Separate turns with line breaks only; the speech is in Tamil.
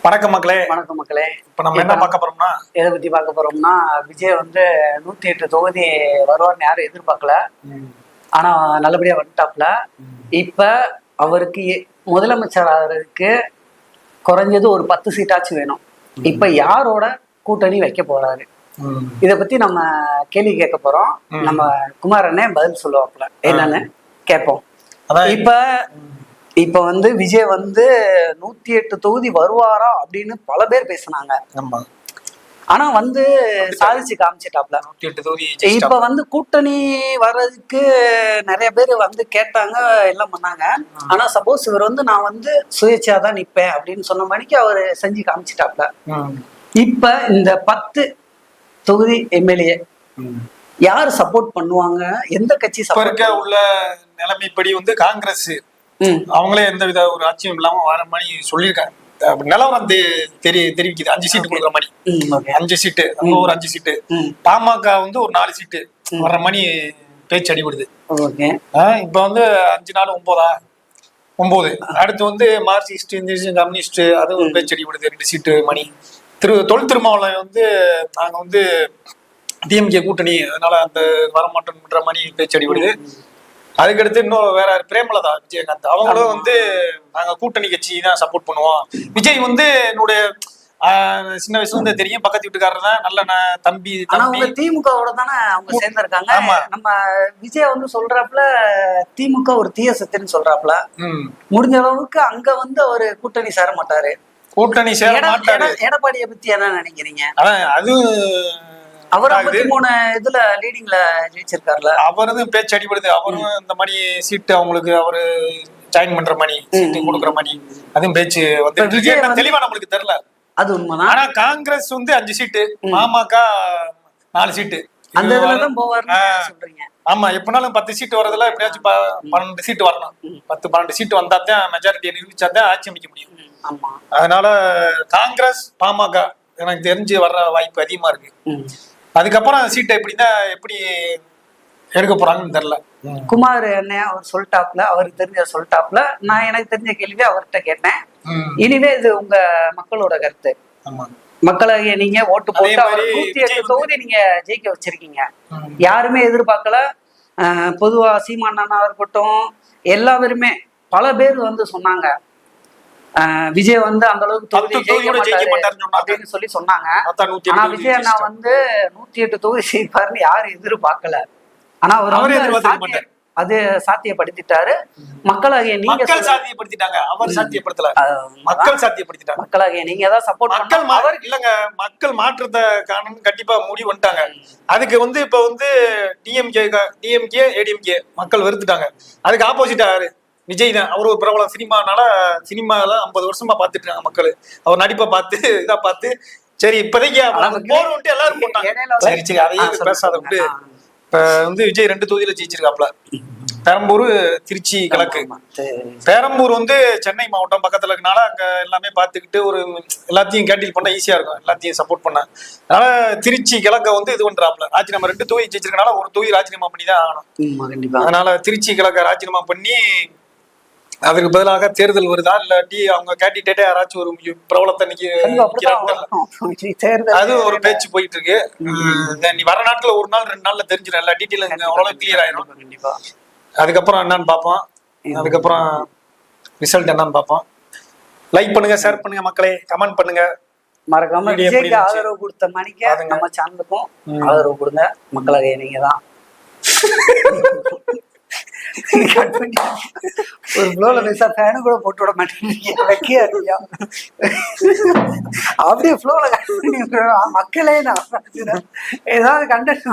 வணக்கம் மக்களே.
வணக்கம் மக்களே.
இப்ப நம்ம என்ன பார்க்க போறோம்னா,
எதை பத்தி பார்க்க போறோம்னா, விஜய் வந்து 108 தொகுதி வருவார்னு யாரும் எதிர்பார்க்கல. ஆனா நல்லபடியா வந்துட்டாப்ல. இப்ப அவருக்கு முதலமைச்சர் ஆகிறதுக்கு குறைஞ்சது ஒரு 10 சீட்டாச்சும் வேணும். இப்ப யாரோட கூட்டணி வைக்க போறாரு, இத பத்தி நம்ம கேள்வி கேட்க போறோம். நம்ம குமாரண்ணே பதில் சொல்லுவாப்ல, என்னன்னு கேட்போம். இப்ப வந்து விஜய் வந்து 108 தொகுதி வருவாரா அப்படின்னு பல பேர் பேசினாங்க. ஆனா வந்து சாதிச்சு காமிச்சிட்டாப்ல. இப்ப வந்து கூட்டணி வர்றதுக்கு நிறைய பேர் வந்து கேட்டாங்க, எல்லாம் பண்ணாங்க. ஆனா சப்போஸ் இவர் வந்து நான் வந்து சுயேட்சையா தான் நிப்பேன் அப்படின்னு சொன்ன மணிக்கு அவர் செஞ்சு காமிச்சிட்டாப்ல. இப்ப இந்த 10 தொகுதி எம்எல்ஏ யாரு சப்போர்ட் பண்ணுவாங்க, எந்த கட்சி சப்போர்ட்
உள்ள நிலைமைப்படி வந்து காங்கிரஸ் அவங்களே எந்த வித ஒரு ஆட்சியும் இல்லாம வர மாதிரி சொல்லியிருக்காங்க. நிலவரம் தெரிவிக்குது. 5 சீட்டு கொடுக்குற மாதிரி, 5 சீட்டு, அங்க ஒரு 5 சீட்டு, பாமக வந்து ஒரு 4 சீட்டு வர்ற மாதிரி பேச்சு அடிபடுது. இப்ப வந்து 5 நாள் 9 அடுத்து வந்து மார்க்சிஸ்ட், கம்யூனிஸ்ட் அது ஒரு பேச்சு அடிபடுது. 2 சீட்டு மணி. தொல் திருமாவளவன் வந்து நாங்க வந்து டிஎம்கே கூட்டணி, அதனால அந்த வரமாட்டோம்ன்ற மாதிரி பேச்சு அடிபடுது. அதுக்கடுத்து இன்னும் வேற பிரேமலதா, விஜயகாந்த், அவங்களும் வந்து நாங்க கூட்டணி கட்சி தான் சப்போர்ட் பண்ணுவோம். விஜய் வந்து என்னுடைய சின்ன வயசுல இருந்து தெரியும், பக்கத்து வீட்டுக்காரர் தான், நல்ல தம்பி.
திமுகவோட தானே அவங்க சேர்ந்திருக்காங்க. நம்ம விஜய் வந்து சொல்றாப்புல திமுக ஒரு தீய சக்தின்னு சொல்றாப்புல. முடிஞ்ச அளவுக்கு அங்க வந்து அவரு கூட்டணி சேர மாட்டாரு.
கூட்டணி சேர மாட்டாரு.
எடப்பாடியை பத்தி என்ன நினைக்கிறீங்க?
அது
அவர் 53 இதுல லீடிங்ல ஜெயிச்சிருக்காருல.
அவரும் பேச்சு அடிபடுது. அவரும் இந்த மாதிரி சீட்டு அவங்களுக்கு அவரு ஜாயின் பண்ற மாதிரி, சீட்டு கொடுக்குற மாதிரி அதுவும் பேச்சு வந்து தெளிவா நம்மளுக்கு தெரியல.
அது உண்மைதான்.
ஆனா காங்கிரஸ் வந்து 5 சீட்டு, பாமக 4 சீட்டு,
அந்த இதுலதான் போவாருன்னு சொல்றீங்க.
ஆமா, எப்படினாலும் 10 சீட்டு வரதுல எப்படியாச்சும் 12 சீட்டு வரணும். 10-12 சீட்டு வந்தாதான் மெஜாரிட்டியை நிரூபிச்சாதான் ஆட்சி அமைக்க முடியும். அதனால காங்கிரஸ் பாமக எனக்கு தெரிஞ்சு வர்ற வாய்ப்பு அதிகமா இருக்கு. அதுக்கப்புறம் சீட்டை எப்படி எடுக்க போறாங்கன்னு தெரியல.
குமார் அண்ணே அவர் சொல்லிட்டாப்ல, அவருக்கு தெரிஞ்ச சொல்லிட்டாப்ல. நான் எனக்கு தெரிஞ்ச கேள்வி அவர்கிட்ட கேட்டேன். இனிமே இது உங்க மக்களோட கருத்து. மக்களை நீங்க ஓட்டு போட்டு 108 தொகுதி நீங்க ஜெயிக்க வச்சிருக்கீங்க. யாருமே எதிர்பார்க்கல. பொதுவா சீமானா இருக்கட்டும், எல்லாருமே பல பேர் வந்து சொன்னாங்க விஜய் வந்து அந்த அளவுக்கு தொகுதி ஜெயிக்க மாட்டாரு அப்படின்னு சொல்லி சொன்னாங்க. ஆனா விஜய் அண்ணா வந்து 108 தொகுதி ஜெயிப்பாருன்னு யாரும் எதிர்பார்க்கல. ஆனா அவர் அது சாத்தியப்படுத்திட்டாரு. மக்களாகிய நீங்க
சாத்தியப்படுத்திட்டாங்க, அவர் சாத்தியப்படுத்தல. மக்கள் சாத்தியப்படுத்திட்டாங்க.
மக்களாகிய நீங்க தான் சப்போர்ட்.
அவர் இல்லங்க, மக்கள் மாற்றத்தை காரணம் கண்டிப்பா முடிவு வந்துட்டாங்க. அதுக்கு வந்து இப்ப வந்து டிஎம்கே ஏடிஎம்கே மக்கள் வெறுத்துட்டாங்க. அதுக்கு ஆப்போசிட்டா விஜய் தான். அவர் ஒரு பிரபலம். சினிமால 50 வருஷமா பாத்துட்டு இருக்காங்க மக்கள். அவர் நடிப்பை பார்த்து இதா பார்த்து சரி இப்போதைக்கு போறோம்ட்டு எல்லாரும் போட்டாங்க. சரி அதையே பேசாத விட்டு இப்ப வந்து விஜய் 2 தொகுதியில ஜெயிச்சிருக்காப்ல. பெரம்பூர், திருச்சி கிழக்கு. பெரம்பூர் வந்து சென்னை மாவட்டம் பக்கத்துல இருக்கனால அங்க எல்லாமே பாத்துக்கிட்டு ஒரு எல்லாத்தையும் கேண்டில் பண்ண ஈஸியா இருக்கும், எல்லாத்தையும் சப்போர்ட் பண்ண. அதனால திருச்சி கிழக்க வந்து இது பண்றாப்ல. ராஜினாமா 2 தொகுதி ஜெயிச்சிருக்கனால ஒரு தொகுதி ராஜினாமா பண்ணி தான் ஆகணும். அதனால திருச்சி கிழக்க ராஜினாமா பண்ணி அதுக்கு பதிலாக தேர்தல் வருதா இல்லாட்டி அவங்க கேண்டிடேட்டே யாராச்சும் ஒரு பிரபலத்தை அது ஒரு பேச்சு போயிட்டு இருக்கு. நீ வர நாட்டுல ஒரு நாள் 2 நாள்ல தெரிஞ்சிடும், எல்லா டீட்டெயிலும் ஓரளவு கிளியர் ஆயிரும். அதுக்கப்புறம் என்னன்னு பார்ப்போம். அதுக்கப்புறம் ரிசல்ட் என்னன்னு பார்ப்போம். லைக் பண்ணுங்க, ஷேர் பண்ணுங்க மக்களே, கமெண்ட் பண்ணுங்க.
மறக்காம விஜய்க்கு ஆதரவு கொடுத்த மணிக்கு நம்ம சேனலுக்கும் ஆதரவு கொடுங்க. மக்களாக நீங்க தான் ஒரு ஃப்ளோல பேசா ஃபேனு கூட போட்டு விட மாட்டேங்க. அப்படியே ஃப்ளோல மக்களே நான் ஏதாவது கண்டென்ட்